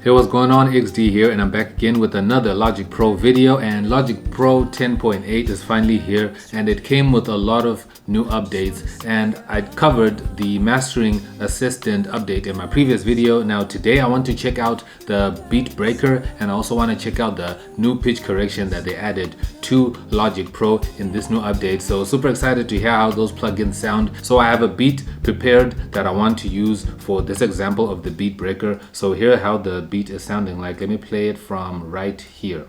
Hey, what's going on? XD here, and I'm back again with another Logic Pro video. And Logic Pro 10.8 is finally here, and it came with a lot of new updates, and I covered the Mastering Assistant update in my previous video. Now today I want to check out the beat breaker, and I also want to check out the new pitch correction that they added to Logic Pro in this new update. So super excited to hear how those plugins sound. So I have a beat prepared that I want to use for this example of the beat breaker. So here how the beat is sounding like. Let me play it from right here.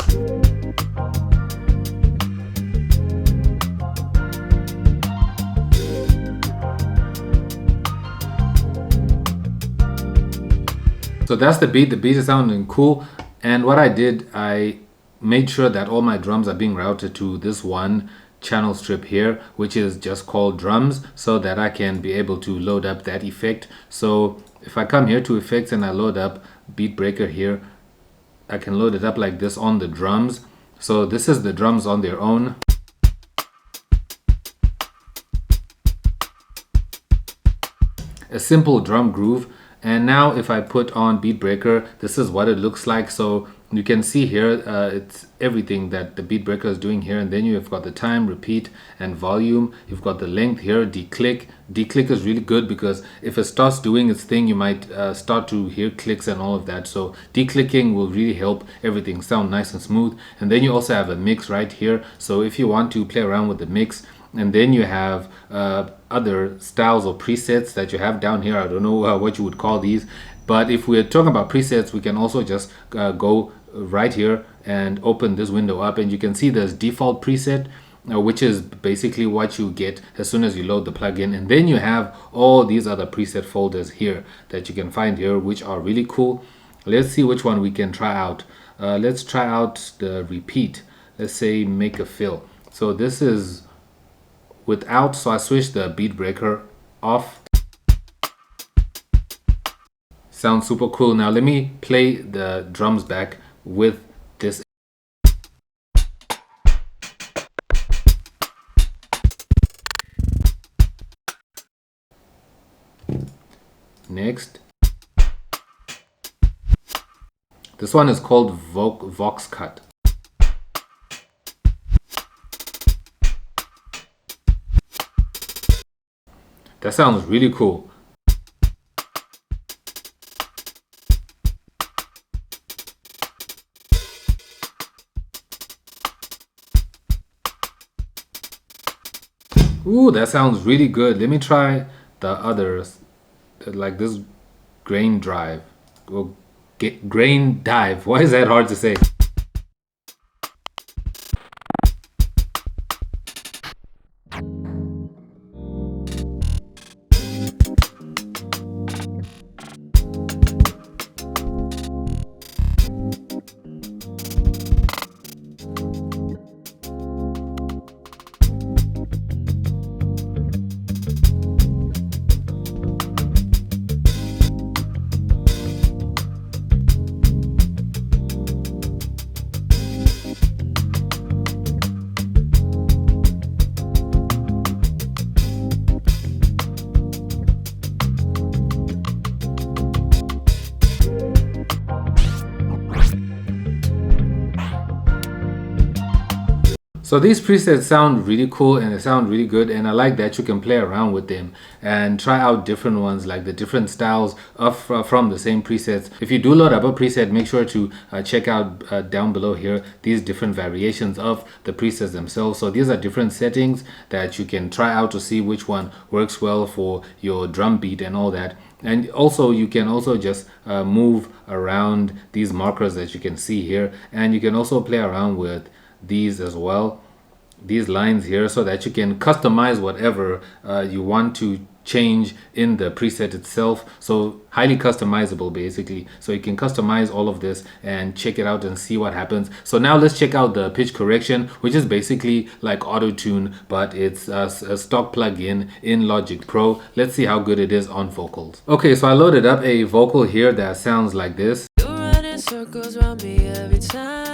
So that's the beat. The beat is sounding cool, and what I did, I made sure that all my drums are being routed to this one channel strip here, which is just called drums, so that I can be able to load up that effect. So if I come here to effects and I load up beat breaker here, I can load it up like this on the drums. So this is the drums on their own. A simple drum groove. And now if I put on beat breaker, this is what it looks like. So you can see here it's everything that the beat breaker is doing here, and then you've got the time, repeat, and volume. You've got the length here, declick. Declick is really good because if it starts doing its thing, you might start to hear clicks and all of that. So declicking will really help everything sound nice and smooth. And then you also have a mix right here, so if you want to play around with the mix. And then you have other styles or presets that you have down here. I don't know what you would call these, but if we're talking about presets, we can also just go right here and open this window up, and you can see there's default preset, which is basically what you get as soon as you load the plugin. And then you have all these other preset folders here that you can find here, which are really cool. Let's see which one we can try out. Let's try out the repeat. Let's say make a fill. So this is without, so I switched the beat breaker off. Sounds super cool. Now let me play the drums back with this. Next. This one is called Vox Cut. That sounds really cool. Ooh, that sounds really good. Let me try the others, like this grain drive. Or grain dive. Why is that hard to say? So these presets sound really cool and they sound really good, and I like that you can play around with them and try out different ones, like the different styles of from the same presets. If you do load up a preset, make sure to check out down below here these different variations of the presets themselves. So these are different settings that you can try out to see which one works well for your drum beat and all that. And also you can also just move around these markers that you can see here, and you can also play around with these as well, these lines here, so that you can customize whatever you want to change in the preset itself. So highly customizable basically, so you can customize all of this and check it out and see what happens. So now let's check out the pitch correction, which is basically like auto tune, but it's a stock plugin in Logic Pro. Let's see how good it is on vocals. Okay, so I loaded up a vocal here that sounds like this. You're running circles around me every time.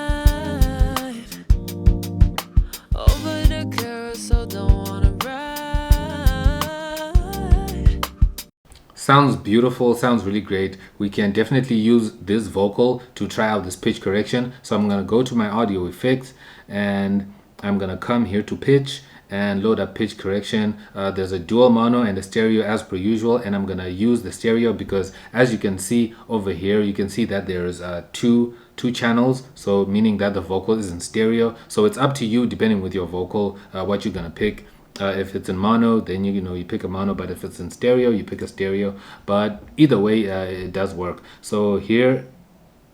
Sounds beautiful, sounds really great. We can definitely use this vocal to try out this pitch correction. So I'm gonna go to my audio effects and I'm gonna come here to pitch and load up pitch correction. There's a dual mono and a stereo as per usual, and I'm gonna use the stereo because as you can see over here, you can see that there's two channels, so meaning that the vocal is in stereo. So it's up to you depending with your vocal what you're gonna pick. If it's in mono, then you pick a mono, but if it's in stereo, you pick a stereo. But either way, it does work. So here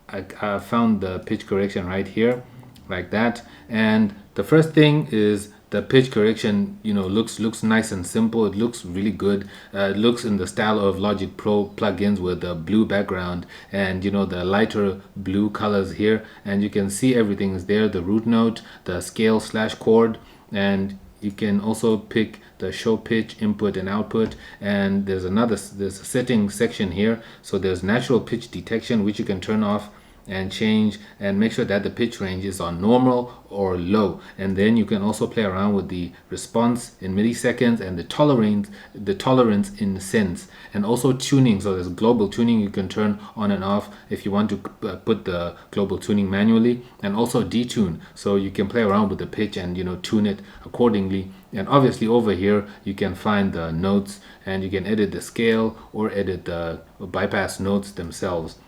I found the pitch correction right here, like that. And the first thing is the pitch correction, looks nice and simple. It looks really good. It looks in the style of Logic Pro plugins with the blue background and the lighter blue colors here. And you can see everything is there: the root note, the scale/chord, and you can also pick the show pitch, input and output. And there's a setting section here. So there's natural pitch detection, which you can turn off and change and make sure that the pitch range is on normal or low. And then you can also play around with the response in milliseconds and the tolerance in cents, and also tuning. So there's global tuning you can turn on and off if you want to put the global tuning manually, and also detune, so you can play around with the pitch and tune it accordingly. And obviously over here you can find the notes, and you can edit the scale or edit the bypass notes themselves,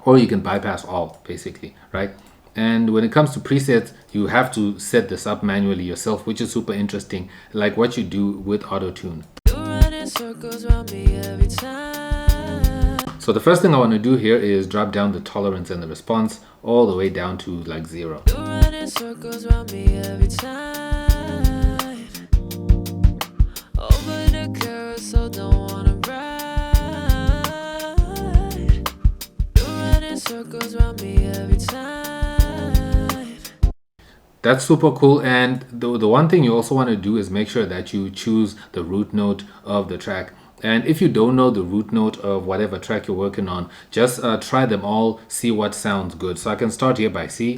or you can bypass all, basically, right? And when it comes to presets, you have to set this up manually yourself, which is super interesting, like what you do with auto-tune. So the first thing I want to do here is drop down the tolerance and the response all the way down to like 0. That's super cool. And the one thing you also want to do is make sure that you choose the root note of the track. And if you don't know the root note of whatever track you're working on, just try them all, see what sounds good. So I can start here by C.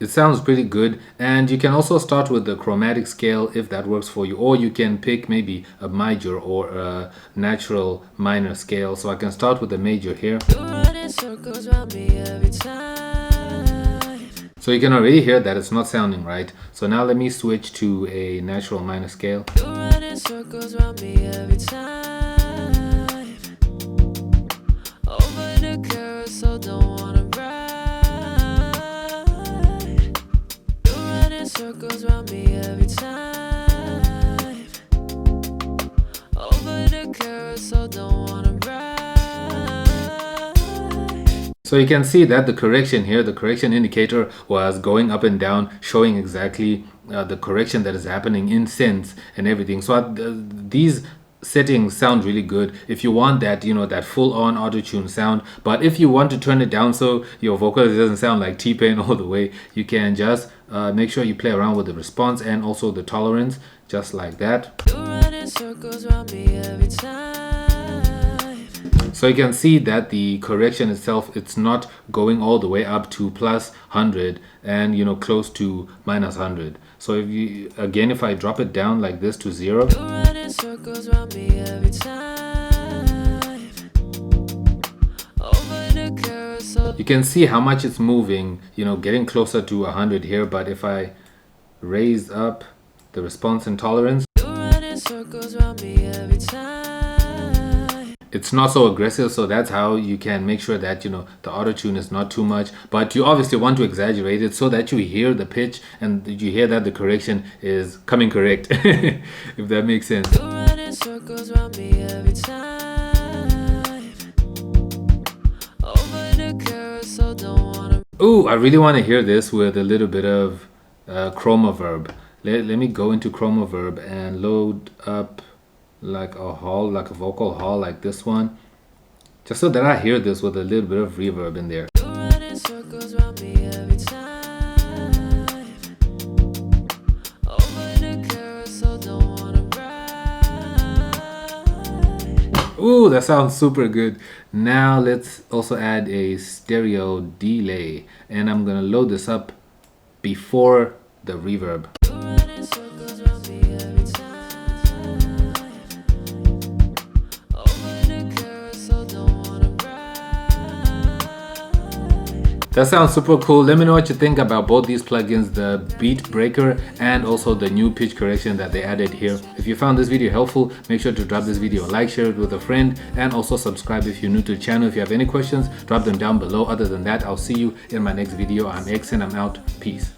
It sounds pretty good. And you can also start with the chromatic scale if that works for you, or you can pick maybe a major or a natural minor scale. So I can start with the major here. So you can already hear that it's not sounding right. So now let me switch to a natural minor scale. So you can see that the correction here, the correction indicator was going up and down, showing exactly the correction that is happening in cents and everything. So these settings sound really good if you want that, that full-on auto-tune sound. But if you want to turn it down so your vocal doesn't sound like T-Pain all the way, you can just make sure you play around with the response and also the tolerance, just like that. So you can see that the correction itself, it's not going all the way up to plus 100 and close to minus 100. So if I drop it down like this to 0, you can see how much it's moving, getting closer to 100 here. But if I raise up the response and tolerance, it's not so aggressive. So that's how you can make sure that the auto tune is not too much, but you obviously want to exaggerate it so that you hear the pitch and you hear that the correction is coming correct. If that makes sense. Ooh, I really want to hear this with a little bit of chroma verb. Let me go into chroma verb and load up like a hall, like a vocal hall, like this one, just so that I hear this with a little bit of reverb in there. Ooh, that sounds super good. Now let's also add a stereo delay, and I'm gonna load this up before the reverb. That sounds super cool. Let me know what you think about both these plugins, the Beat Breaker and also the new pitch correction that they added here. If you found this video helpful, make sure to drop this video a like, share it with a friend, and also subscribe if you're new to the channel. If you have any questions, drop them down below. Other than that, I'll see you in my next video. I'm X and I'm out. Peace.